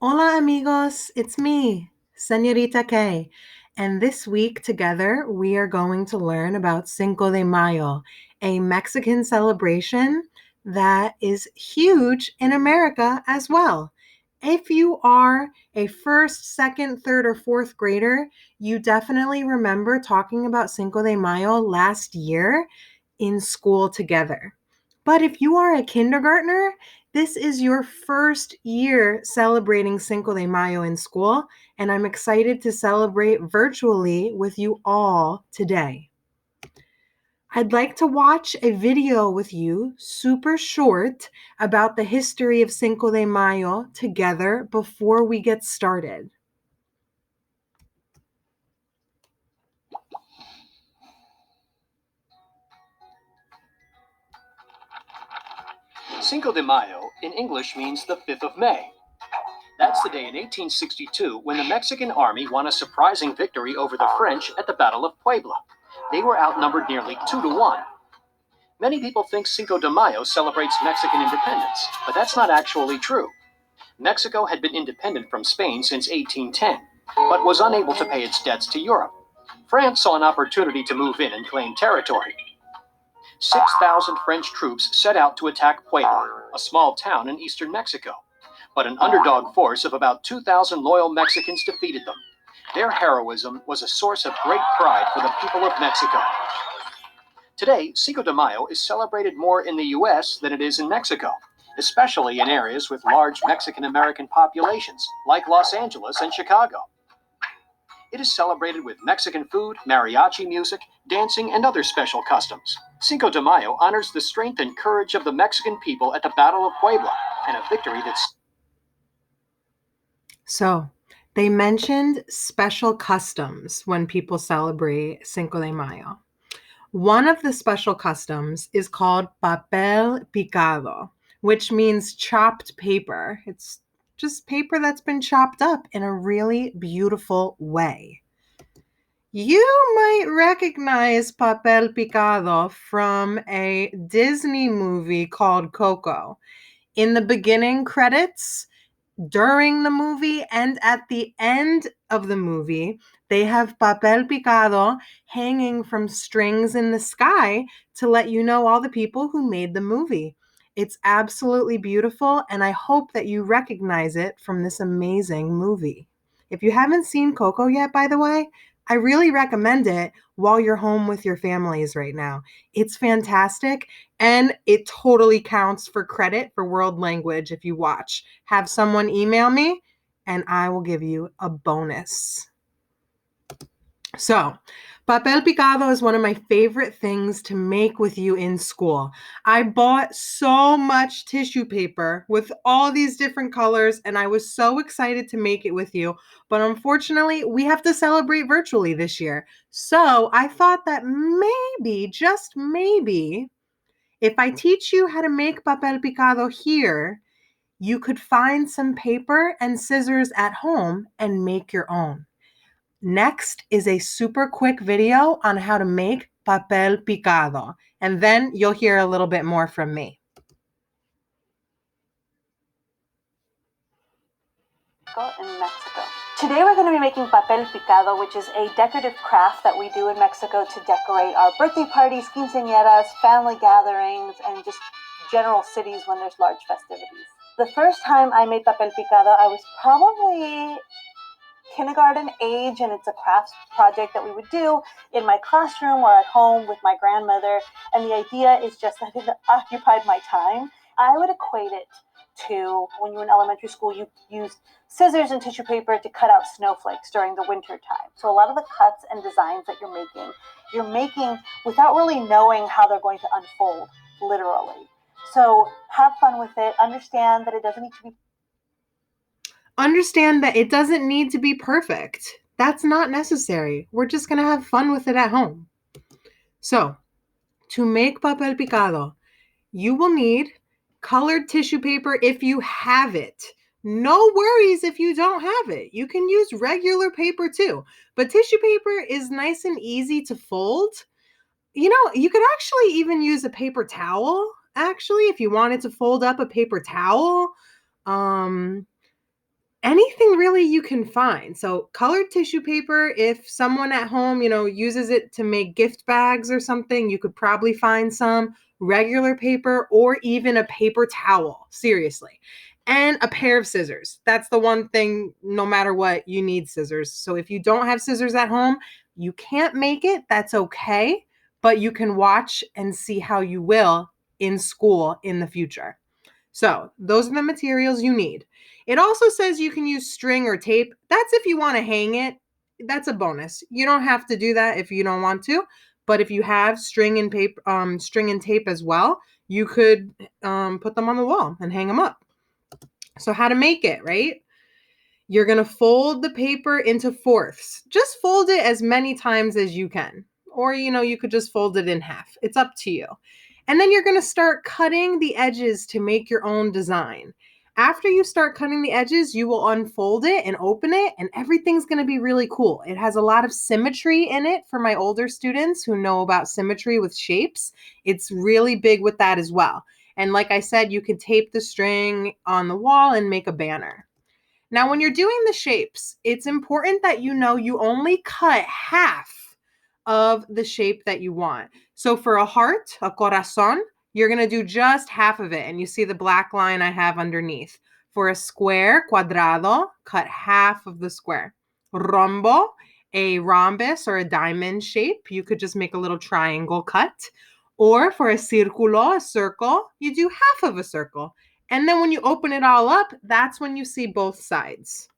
Hola amigos, it's me, Señorita K. And this week together we are going to learn about Cinco de Mayo, a Mexican celebration that is huge in America as well. If you are a first, second, third, or fourth grader, you definitely remember talking about Cinco de Mayo last year in school together. But if you are a kindergartner, this is your first year celebrating Cinco de Mayo in school, and I'm excited to celebrate virtually with you all today. I'd like to watch a video with you, super short, about the history of Cinco de Mayo together before we get started. Cinco de Mayo in English means the 5th of May. That's the day in 1862 when the Mexican army won a surprising victory over the French at the Battle of Puebla. They were outnumbered nearly 2-1. Many people think Cinco de Mayo celebrates Mexican independence, but that's not actually true. Mexico had been independent from Spain since 1810, but was unable to pay its debts to Europe. France saw an opportunity to move in and claim territory. 6,000 French troops set out to attack Puebla, a small town in eastern Mexico. But an underdog force of about 2,000 loyal Mexicans defeated them. Their heroism was a source of great pride for the people of Mexico. Today, Cinco de Mayo is celebrated more in the U.S. than it is in Mexico, especially in areas with large Mexican-American populations, like Los Angeles and Chicago. It is celebrated with Mexican food, mariachi music, dancing, and other special customs. Cinco de Mayo honors the strength and courage of the Mexican people at the Battle of Puebla, and a victory that's... So, they mentioned special customs when people celebrate Cinco de Mayo. One of the special customs is called Papel Picado, which means chopped paper. It's just paper that's been chopped up in a really beautiful way. You might recognize Papel Picado from a Disney movie called Coco. In the beginning credits, during the movie, and at the end of the movie, they have papel picado hanging from strings in the sky to let you know all the people who made the movie. It's absolutely beautiful, and I hope that you recognize it from this amazing movie. If you haven't seen Coco yet, by the way, I really recommend it while you're home with your families right now. It's fantastic, and it totally counts for credit for world language if you watch. Have someone email me, and I will give you a bonus. So, papel picado is one of my favorite things to make with you in school. I bought so much tissue paper with all these different colors, and I was so excited to make it with you. But unfortunately, we have to celebrate virtually this year. So, I thought that maybe, just maybe, if I teach you how to make papel picado here, you could find some paper and scissors at home and make your own. Next is a super quick video on how to make papel picado, and then you'll hear a little bit more from me. In Mexico. Today we're going to be making papel picado, which is a decorative craft that we do in Mexico to decorate our birthday parties, quinceañeras, family gatherings, and just general cities when there's large festivities. The first time I made papel picado, I was probably kindergarten age, and it's a crafts project that we would do in my classroom or at home with my grandmother, and the idea is just that it occupied my time. I would equate it to when you were in elementary school, you used scissors and tissue paper to cut out snowflakes during the winter time. So a lot of the cuts and designs that you're making without really knowing how they're going to unfold, literally. So have fun with it. Understand that it doesn't need to be perfect. That's not necessary. We're just going to have fun with it at home. So, to make papel picado, you will need colored tissue paper if you have it. No worries if you don't have it. You can use regular paper too. But tissue paper is nice and easy to fold. You know, you could actually even use a paper towel, actually, if you wanted to fold up a paper towel. Anything really you can find. So colored tissue paper, if someone at home, uses it to make gift bags or something, you could probably find some regular paper or even a paper towel, seriously. And a pair of scissors. That's the one thing, no matter what, you need scissors. So if you don't have scissors at home, you can't make it, that's okay, but you can watch and see how you will in school in the future. So those are the materials you need. It also says you can use string or tape. That's if you want to hang it. That's a bonus. You don't have to do that if you don't want to. But if you have string and tape as well, you could put them on the wall and hang them up. So how to make it, right? You're going to fold the paper into fourths. Just fold it as many times as you can. Or, you could just fold it in half. It's up to you. And then you're going to start cutting the edges to make your own design. After you start cutting the edges, you will unfold it and open it, and everything's going to be really cool. It has a lot of symmetry in it for my older students who know about symmetry with shapes. It's really big with that as well. And like I said, you could tape the string on the wall and make a banner. Now, when you're doing the shapes, it's important that you only cut half of the shape that you want. So for a heart, a corazón, you're going to do just half of it. And you see the black line I have underneath. For a square, cuadrado, cut half of the square. Rombo, a rhombus or a diamond shape, you could just make a little triangle cut. Or for a círculo, a circle, you do half of a circle. And then when you open it all up, that's when you see both sides.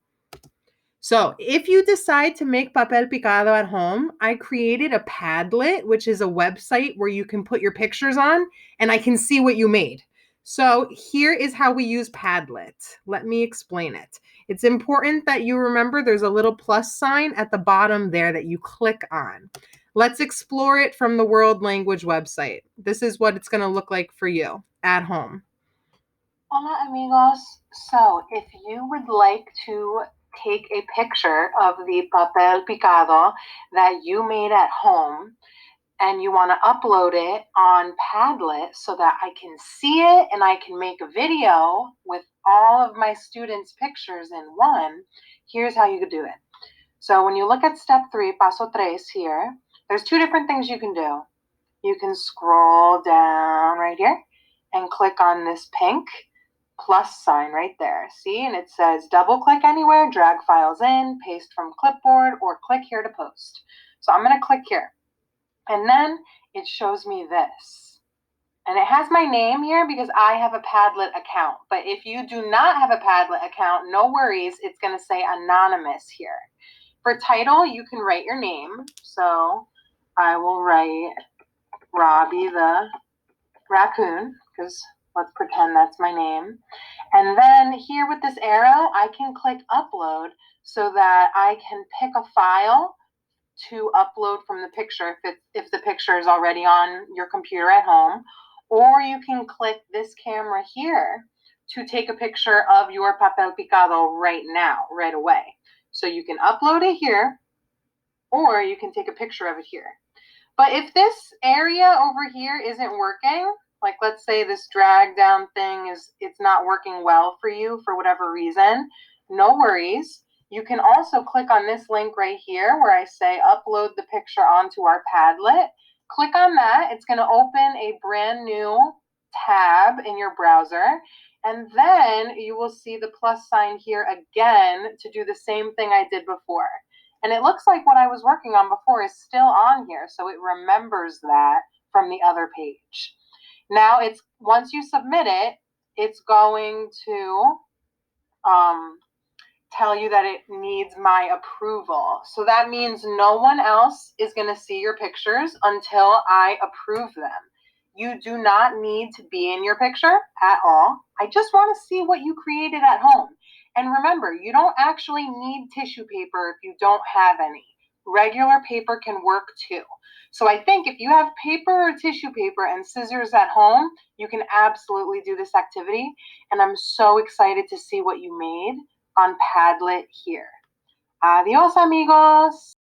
So if you decide to make Papel Picado at home, I created a Padlet, which is a website where you can put your pictures on and I can see what you made. So here is how we use Padlet. Let me explain it. It's important that you remember there's a little plus sign at the bottom there that you click on. Let's explore it from the World Language website. This is what it's going to look like for you at home. Hola amigos. So if you would like to take a picture of the papel picado that you made at home and you want to upload it on Padlet so that I can see it and I can make a video with all of my students' pictures in one, here's how you could do it. So when you look at step 3, paso 3 here, there's 2 different things you can do. You can scroll down right here and click on this pink plus sign right there. See, and it says double click anywhere, drag files in, paste from clipboard, or click here to post. So I'm going to click here. And then it shows me this. And it has my name here because I have a Padlet account. But if you do not have a Padlet account, no worries. It's going to say anonymous here. For title, you can write your name. So I will write Robbie the raccoon because let's pretend that's my name. And then here with this arrow, I can click upload so that I can pick a file to upload from the picture if the picture is already on your computer at home. Or you can click this camera here to take a picture of your Papel Picado right now, right away. So you can upload it here, or you can take a picture of it here. But if this area over here isn't working, like let's say this drag down thing it's not working well for you for whatever reason, no worries. You can also click on this link right here where I say upload the picture onto our Padlet. Click on that. It's going to open a brand new tab in your browser. And then you will see the plus sign here again to do the same thing I did before. And it looks like what I was working on before is still on here. So it remembers that from the other page. Now it's once you submit it, it's going to tell you that it needs my approval. So that means no one else is going to see your pictures until I approve them. You do not need to be in your picture at all. I just want to see what you created at home. And remember, you don't actually need tissue paper if you don't have any. Regular paper can work too. So I think if you have paper or tissue paper and scissors at home, you can absolutely do this activity. And I'm so excited to see what you made on Padlet here. Adios, amigos.